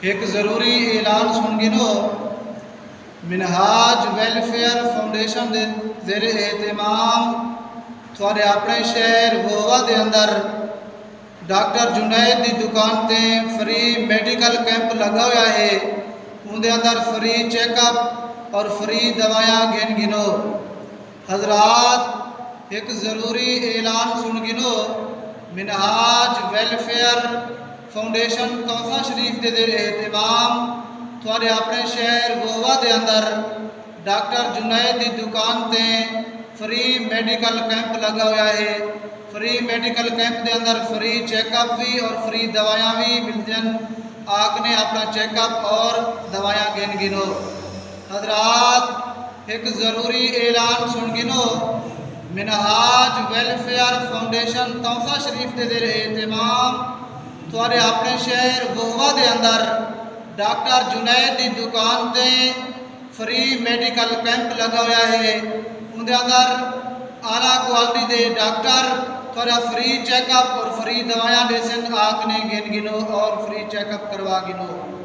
ایک ضروری اعلان سن گنو منہاج ویلفیئر فاؤنڈیشن دے زیر اہتمام تھوڑے اپنے شہر وہوا دے اندر ڈاکٹر جنید دی دکان تے فری میڈیکل کیمپ لگا ہوا ہے۔ ان دے اندر فری چیک اپ اور فری دوائیاں گن گنو۔ حضرات ایک ضروری اعلان سن گنو منہاج ویلفیئر فاؤنڈیشن توسا شریف دے زیر اہتمام تھوڑے اپنے شہر وہوا دے اندر ڈاکٹر جنید دی دکان تے فری میڈیکل کیمپ لگا ہوا ہے۔ فری میڈیکل کیمپ دے اندر فری چیک اپ بھی اور فری دوائیاں بھی ملتے ہیں۔ آگ نے اپنا چیک اپ اور دوائیاں گن گنو۔ حضرات ایک ضروری اعلان سن گنو منہاج ویلفیئر فاؤنڈیشن توسا شریف دے زیر اہتمام تھوڑے اپنے شہر وہوا دے اندر ڈاکٹر جنید دی دکان تے فری میڈیکل کیمپ لگا ہوا ہے۔ ان دے اندر اعلیٰ کوالٹی دے ڈاکٹر تھوڑا فری چیک اپ اور فری دوائیاں دے سن آگ نے گن گنو اور فری چیک اپ کروا گنو۔